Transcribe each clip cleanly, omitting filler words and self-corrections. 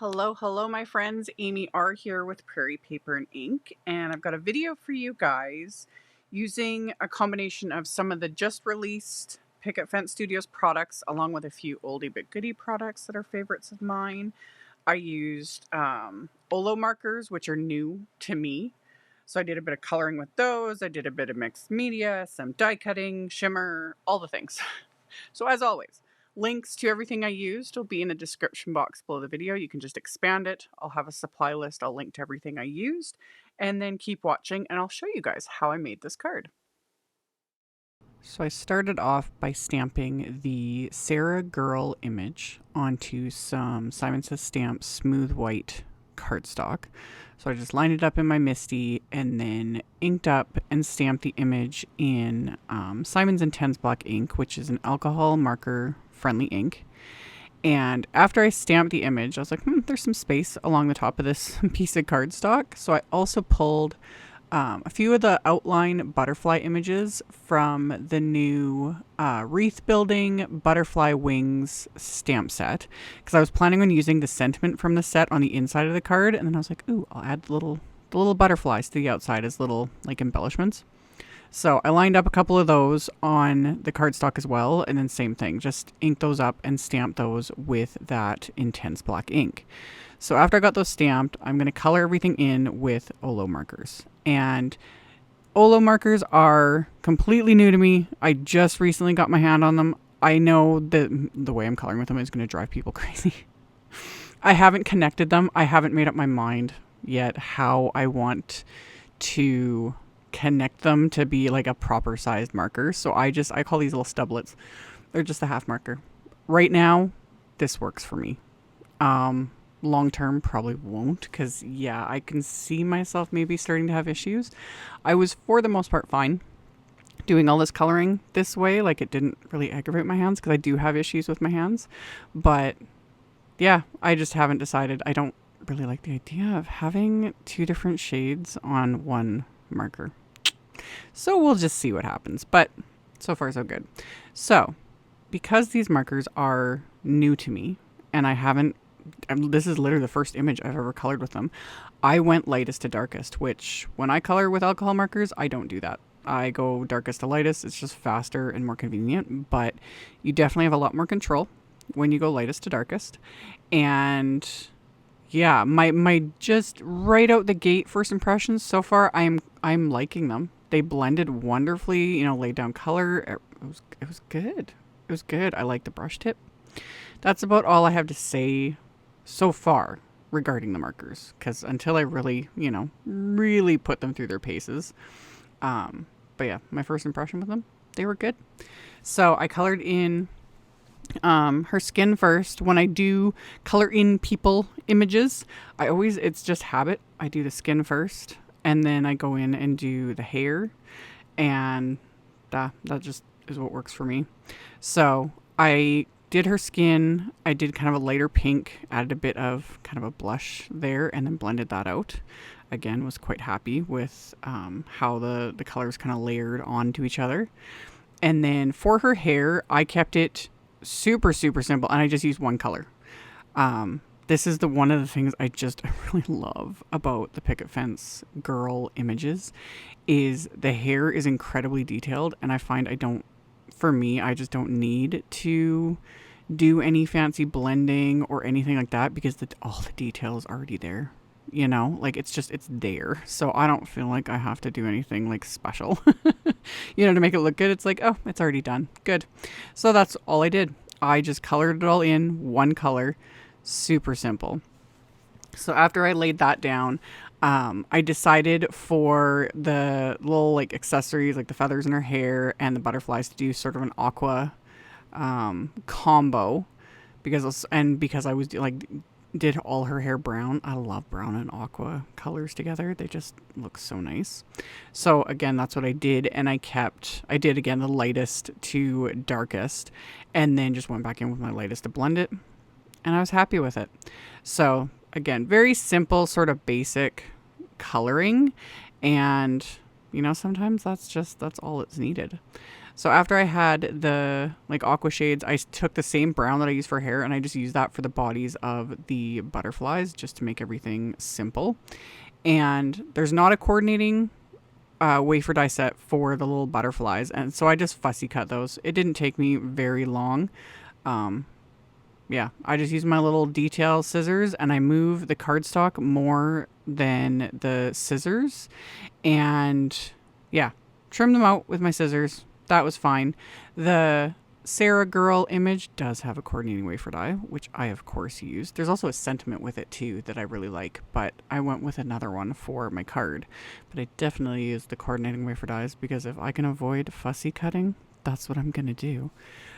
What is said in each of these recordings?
Hello, my friends. Amy R here with Prairie Paper and Ink, and I've got a video for you guys using a combination of some of the just released Picket Fence Studios products along with a few oldie but goodie products that are favorites of mine. I used Olo markers, which are new to me. So I did a bit of coloring with those. I did a bit of mixed media, some die cutting, shimmer, all the things. So as always, links to everything I used will be in the description box below the video. You can just expand it. I'll have a supply list. I'll link to everything I used, and then keep watching and I'll show you guys how I made this card. So I started off by stamping the Sara girl image onto some Simon Says Stamp smooth white cardstock. So I just lined it up in my MISTI and then inked up and stamped the image in Simon's Intense Black ink, which is an alcohol marker friendly ink. And after I stamped the image, I was like, there's some space along the top of this piece of cardstock. So I also pulled a few of the outline butterfly images from the new Wreath Building Butterfly Wings stamp set, because I was planning on using the sentiment from the set on the inside of the card, and then I was like, ooh, I'll add the little butterflies to the outside as little like embellishments. So I lined up a couple of those on the cardstock as well, and then same thing, just ink those up and stamp those with that intense black ink. So after I got those stamped, I'm going to color everything in with Olo markers. And Olo markers are completely new to me. I just recently got my hand on them. I know that the way I'm coloring with them is going to drive people crazy. I haven't connected them. I haven't made up my mind yet how I want to connect them to be like a proper sized marker. So I call these little stublets. They're just a half marker. Right now, this works for me. Long term probably won't, because yeah, I can see myself maybe starting to have issues. I was for the most part fine doing all this coloring this way. Like, it didn't really aggravate my hands because I do have issues with my hands. But yeah, I just haven't decided. I don't really like the idea of having two different shades on one marker. So we'll just see what happens. But so far so good. So because these markers are new to me and this is literally the first image I've ever colored with them, I went lightest to darkest, which when I color with alcohol markers, I don't do that. I go darkest to lightest. It's just faster and more convenient, but you definitely have a lot more control when you go lightest to darkest. And yeah, my just right out the gate first impressions so far, I'm liking them. They blended wonderfully, laid down color. It was good. It was good. I like the brush tip. That's about all I have to say so far regarding the markers, because until I really, really put them through their paces. But yeah, my first impression with them, they were good. So I colored in her skin first. When I do color in people images, it's just habit. I do the skin first, and then I go in and do the hair, and that just is what works for me. So I did her skin. I did kind of a lighter pink, added a bit of kind of a blush there, and then blended that out. Again, was quite happy with how the colors kind of layered onto each other. And then for her hair, I kept it super, super simple, and I just used one color. This is one of the things I really love about the Picket Fence girl images is the hair is incredibly detailed, and I find I just don't need to do any fancy blending or anything like that, because all the detail is already there. Like it's there. So I don't feel like I have to do anything like special, to make it look good. It's like, oh, it's already done. Good. So that's all I did. I just colored it all in one color. Super simple. So after I laid that down, I decided for the little like accessories, like the feathers in her hair and the butterflies, to do sort of an aqua combo, because I was did all her hair brown. I love brown and aqua colors together. They just look so nice. So again, that's what I did, and I did again the lightest to darkest, and then just went back in with my lightest to blend it, and I was happy with it. So again, very simple, sort of basic coloring, and sometimes that's all it's needed. So after I had the like aqua shades, I took the same brown that I use for hair and I just used that for the bodies of the butterflies just to make everything simple. And there's not a coordinating wafer die set for the little butterflies, and so I just fussy cut those. It didn't take me very long. Yeah, I just use my little detail scissors and I move the cardstock more than the scissors, and yeah, trim them out with my scissors. That was fine. The Sara girl image does have a coordinating wafer die, which I of course used. There's also a sentiment with it too that I really like, but I went with another one for my card. But I definitely used the coordinating wafer dies because if I can avoid fussy cutting, that's what I'm gonna do.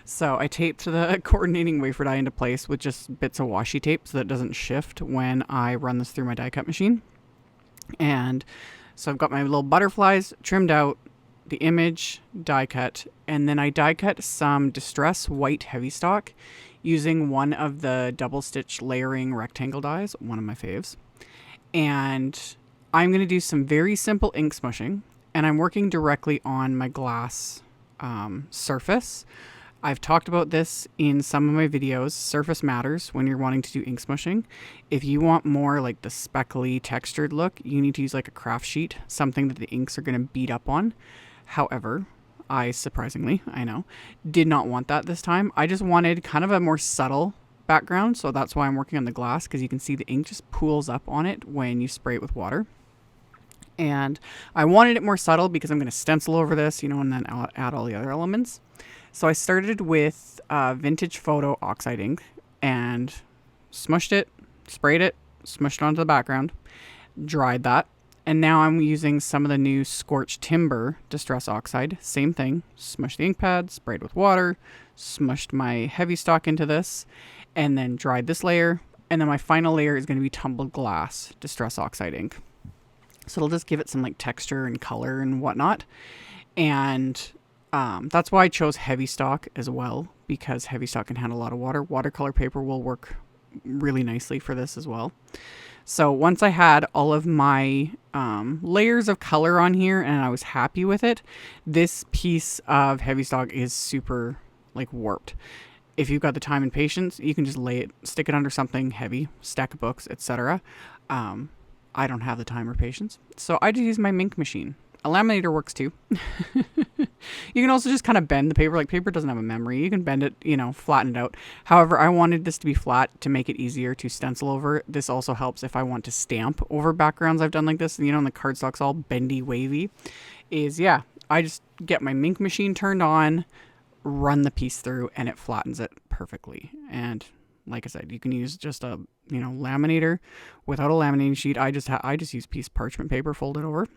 So I taped the coordinating wafer die into place with just bits of washi tape so that it doesn't shift when I run this through my die cut machine. And so I've got my little butterflies trimmed out, the image die cut, and then I die cut some Distress White Heavy Stock using one of the double stitch layering rectangle dies, one of my faves. And I'm going to do some very simple ink smushing, and I'm working directly on my glass surface. I've talked about this in some of my videos. Surface matters when you're wanting to do ink smushing. If you want more like the speckly textured look, you need to use like a craft sheet, something that the inks are going to beat up on. However, I surprisingly, I know, did not want that this time. I just wanted kind of a more subtle background, so that's why I'm working on the glass, because you can see the ink just pools up on it when you spray it with water. And I wanted it more subtle because I'm going to stencil over this, you know, and then I'll add all the other elements. So I started with Vintage Photo Oxide ink and smushed it, sprayed it, smushed it onto the background, dried that. And now I'm using some of the new Scorched Timber Distress Oxide. Same thing, smushed the ink pad, sprayed with water, smushed my heavy stock into this, and then dried this layer. And then my final layer is going to be Tumbled Glass Distress Oxide ink. So it'll just give it some like texture and color and whatnot. And that's why I chose heavy stock as well, because heavy stock can handle a lot of water. Watercolor paper will work really nicely for this as well. So once I had all of my layers of color on here and I was happy with it, this piece of heavy stock is super like warped. If you've got the time and patience, you can just stick it under something heavy, stack of books, etc. I don't have the time or patience, so I just use my Mink machine. A laminator works too. You can also just kind of bend the paper. Like, paper doesn't have a memory. You can bend it, you know, flatten it out. However, I wanted this to be flat to make it easier to stencil over. This also helps if I want to stamp over backgrounds I've done like this. You know, and the cardstock's all bendy, wavy. Yeah, I just get my Mink machine turned on, run the piece through, and it flattens it perfectly. And like I said, you can use just a, you know, laminator without a laminating sheet. I just use piece of parchment paper, fold it over,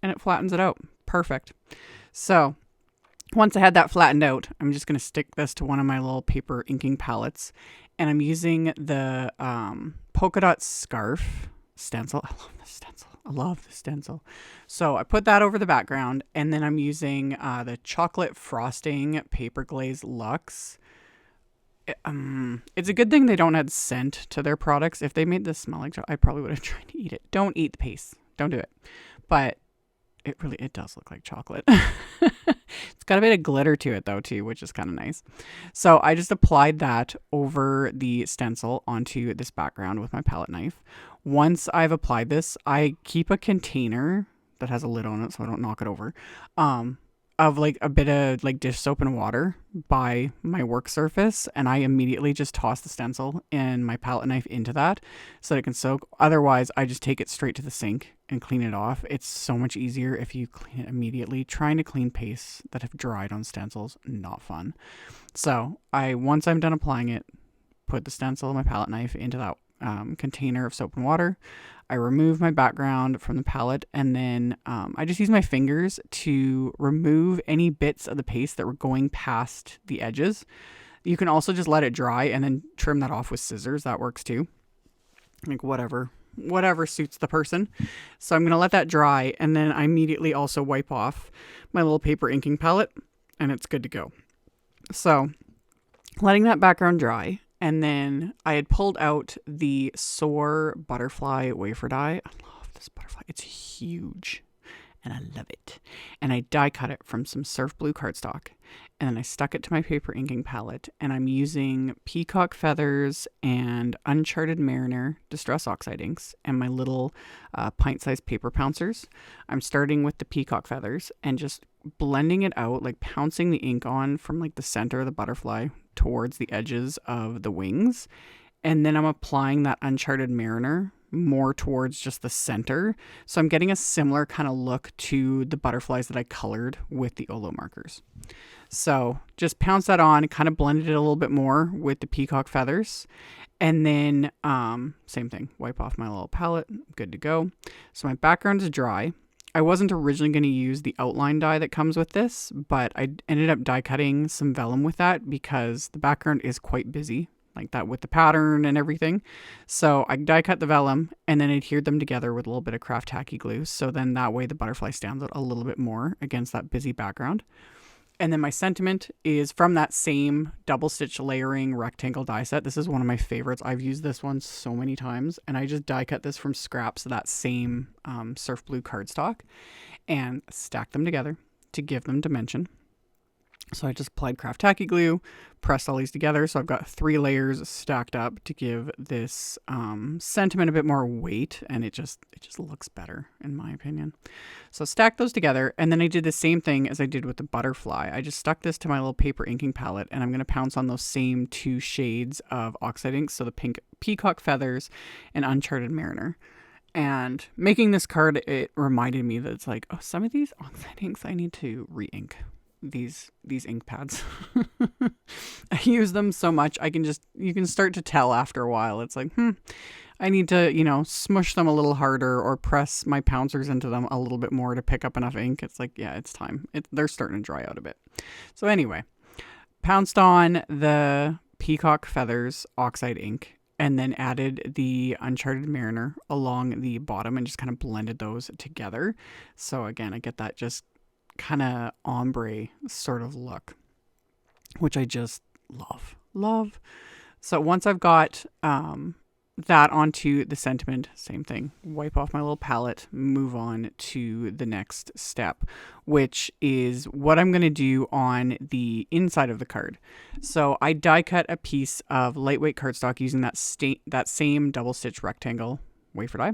and it flattens it out. Perfect. So once I had that flattened out, I'm just going to stick this to one of my little paper inking palettes, and I'm using the polka dot scarf stencil. I love this stencil. I love the stencil. So I put that over the background, and then I'm using the chocolate frosting paper glaze Luxe. It's a good thing they don't add scent to their products. If they made this smell like chocolate, I probably would have tried to eat it. Don't eat the paste. Don't do it. But it does look like chocolate. It's got a bit of glitter to it though too, which is kind of nice. So I just applied that over the stencil onto this background with my palette knife. Once I've applied this, I keep a container that has a lid on it so I don't knock it over, of like a bit of like dish soap and water by my work surface, and I immediately just toss the stencil and my palette knife into that so that it can soak. Otherwise, I just take it straight to the sink and clean it off. It's so much easier if you clean it immediately. Trying to clean pastes that have dried on stencils, not fun. So once I'm done applying it, put the stencil and my palette knife into that container of soap and water. I remove my background from the palette, and then I just use my fingers to remove any bits of the paste that were going past the edges. You can also just let it dry and then trim that off with scissors. That works too. Like whatever suits the person. So I'm going to let that dry, and then I immediately also wipe off my little paper inking palette, and it's good to go. So letting that background dry. And then I had pulled out the Soar butterfly wafer die. I love this butterfly. It's huge. and I love it. And I die cut it from some surf blue cardstock, and then I stuck it to my paper inking palette, and I'm using peacock feathers and Uncharted Mariner Distress Oxide inks and my little pint-sized paper pouncers. I'm starting with the peacock feathers and just blending it out, like pouncing the ink on from like the center of the butterfly towards the edges of the wings. And then I'm applying that Uncharted Mariner more towards just the center. So I'm getting a similar kind of look to the butterflies that I colored with the Olo markers. So just pounce that on, kind of blended it a little bit more with the peacock feathers. And then same thing, wipe off my little palette, good to go. So my background is dry. I wasn't originally going to use the outline die that comes with this, but I ended up die cutting some vellum with that because the background is quite busy like that with the pattern and everything. So I die cut the vellum and then adhered them together with a little bit of craft tacky glue. So then that way the butterfly stands out a little bit more against that busy background. And then my sentiment is from that same double stitch layering rectangle die set. This is one of my favorites. I've used this one so many times, and I just die cut this from scraps of that same surf blue cardstock and stacked them together to give them dimension. So I just applied craft tacky glue, pressed all these together. So I've got 3 layers stacked up to give this sentiment a bit more weight, and it just looks better in my opinion. So stack those together, and then I did the same thing as I did with the butterfly. I just stuck this to my little paper inking palette, and I'm going to pounce on those same 2 shades of oxide ink, so the pink peacock feathers and Uncharted Mariner. And making this card, it reminded me that it's like, oh, some of these oxide inks I need to re-ink. These ink pads. I use them so much. You can start to tell after a while. It's like, I need to, smush them a little harder or press my pouncers into them a little bit more to pick up enough ink. It's like, yeah, it's time. They're starting to dry out a bit. So anyway, pounced on the peacock feathers oxide ink and then added the Uncharted Mariner along the bottom and just kind of blended those together. So again, I get that just kind of ombre sort of look, which I just love. So once I've got that onto the sentiment, same thing, wipe off my little palette, move on to the next step, which is what I'm going to do on the inside of the card. So I die cut a piece of lightweight cardstock using that same double stitch rectangle wafer die.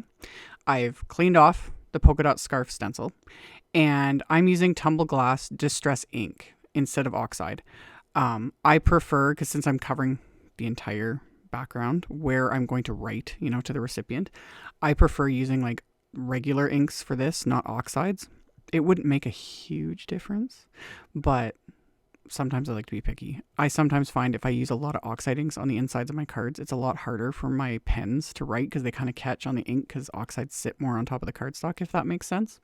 I've cleaned off the polka dot scarf stencil, and I'm using Tumble Glass Distress ink instead of oxide. I prefer, because since I'm covering the entire background where I'm going to write, to the recipient, I prefer using like regular inks for this, not oxides. It wouldn't make a huge difference, but sometimes I like to be picky. I sometimes find if I use a lot of oxide inks on the insides of my cards, it's a lot harder for my pens to write because they kind of catch on the ink because oxides sit more on top of the cardstock, if that makes sense.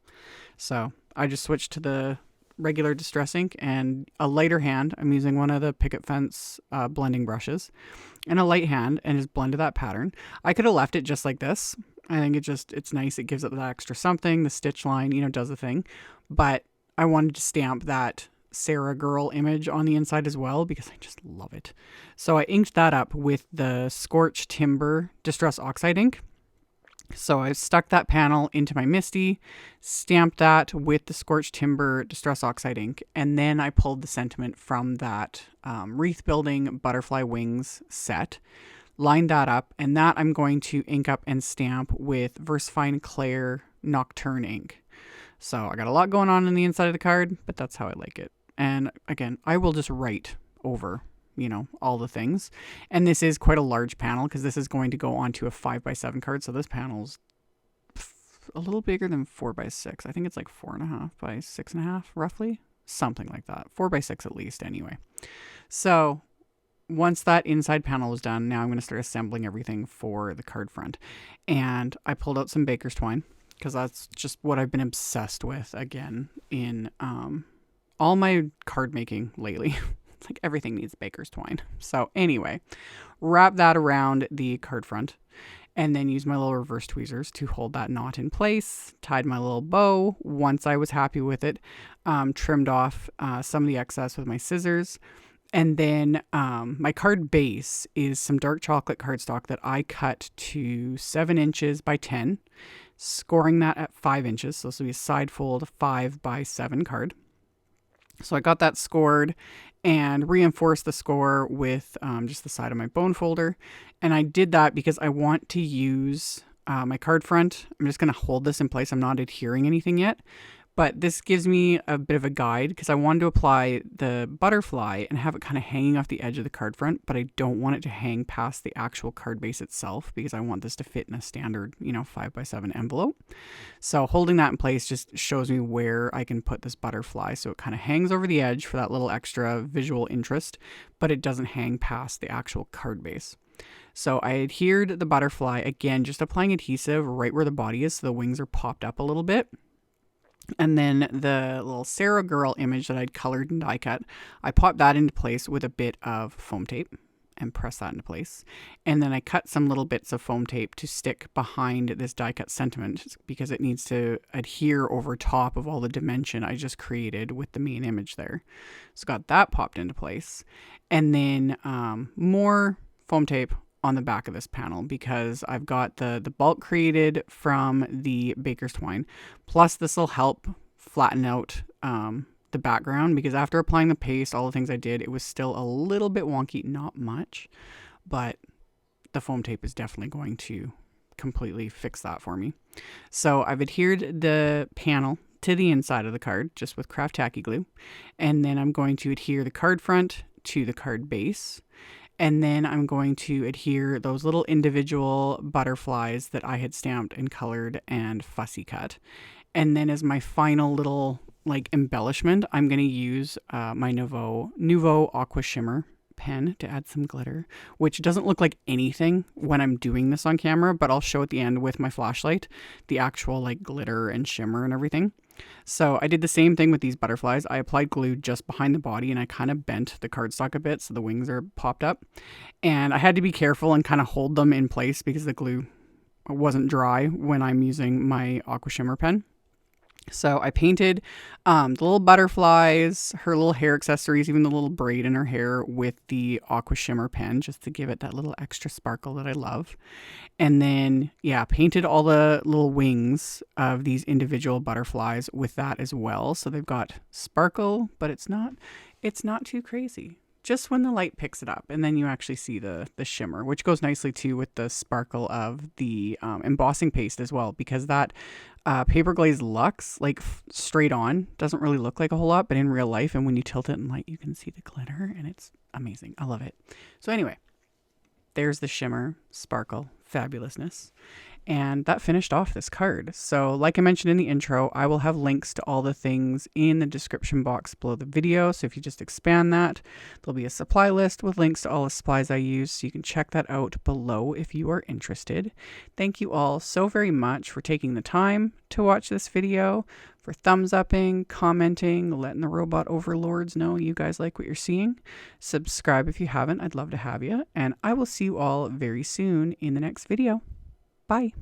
So I just switched to the regular distress ink and a lighter hand. I'm using one of the Picket Fence blending brushes and a light hand and just blended that pattern. I could have left it just like this. I think it's nice. It gives it that extra something. The stitch line, does the thing. But I wanted to stamp that Sara girl image on the inside as well because I just love it. So I inked that up with the Scorched Timber Distress Oxide ink. So I stuck that panel into my MISTI, stamped that with the Scorched Timber Distress Oxide ink, and then I pulled the sentiment from that Wreath Building Butterfly Wings set, lined that up, and that I'm going to ink up and stamp with VersaFine Claire Nocturne ink. So I got a lot going on the inside of the card, but that's how I like it. And again, I will just write over, all the things. And this is quite a large panel because this is going to go onto a 5x7 card. So this panel's a little bigger than 4x6. I think it's like 4.5 by 6.5, roughly. Something like that. 4x6 at least, anyway. So once that inside panel is done, now I'm going to start assembling everything for the card front. And I pulled out some baker's twine because that's just what I've been obsessed with again in all my card making lately. It's like everything needs baker's twine. So anyway, wrap that around the card front and then use my little reverse tweezers to hold that knot in place. Tied my little bow. Once I was happy with it, trimmed off some of the excess with my scissors. And then my card base is some dark chocolate cardstock that I cut to 7 inches by 10. scoring that at 5 inches. So this will be a side fold 5x7 card. So I got that scored and reinforced the score with just the side of my bone folder. And I did that because I want to use my card front. I'm just going to hold this in place. I'm not adhering anything yet. But this gives me a bit of a guide because I wanted to apply the butterfly and have it kind of hanging off the edge of the card front, but I don't want it to hang past the actual card base itself because I want this to fit in a standard, 5x7 envelope. So holding that in place just shows me where I can put this butterfly. So it kind of hangs over the edge for that little extra visual interest, but it doesn't hang past the actual card base. So I adhered the butterfly, again, just applying adhesive right where the body is so the wings are popped up a little bit. And then the little Sara girl image that I'd colored and die cut, I popped that into place with a bit of foam tape and pressed that into place. And then I cut some little bits of foam tape to stick behind this die cut sentiment because it needs to adhere over top of all the dimension I just created with the main image there. So got that popped into place. And then more foam tape on the back of this panel because I've got the bulk created from the baker's twine. Plus this will help flatten out the background because after applying the paste, all the things I did, it was still a little bit wonky, not much, but the foam tape is definitely going to completely fix that for me. So I've adhered the panel to the inside of the card just with craft tacky glue. And then I'm going to adhere the card front to the card base. And then I'm going to adhere those little individual butterflies that I had stamped and colored and fussy cut. And then as my final little embellishment, I'm going to use my Nouveau Aqua Shimmer pen to add some glitter, which doesn't look like anything when I'm doing this on camera, but I'll show at the end with my flashlight, the actual glitter and shimmer and everything. So I did the same thing with these butterflies. I applied glue just behind the body and I kind of bent the cardstock a bit so the wings are popped up. And I had to be careful and kind of hold them in place because the glue wasn't dry when I'm using my Aqua Shimmer pen. So I painted the little butterflies, her little hair accessories, even the little braid in her hair with the Aqua Shimmer pen just to give it that little extra sparkle that I love. And then, painted all the little wings of these individual butterflies with that as well. So they've got sparkle, but it's not too crazy. Just when the light picks it up, and then you actually see the shimmer, which goes nicely too with the sparkle of the embossing paste as well, because that paper glaze Luxe, straight on, doesn't really look like a whole lot, but in real life, and when you tilt it in light, you can see the glitter, and it's amazing. I love it. So anyway, there's the shimmer, sparkle, fabulousness. And that finished off this card. So like I mentioned in the intro, I will have links to all the things in the description box below the video. So if you just expand that, there'll be a supply list with links to all the supplies I use. So you can check that out below if you are interested. Thank you all so very much for taking the time to watch this video, for thumbs upping, commenting, letting the robot overlords know you guys like what you're seeing. Subscribe if you haven't. I'd love to have you. And I will see you all very soon in the next video. Bye.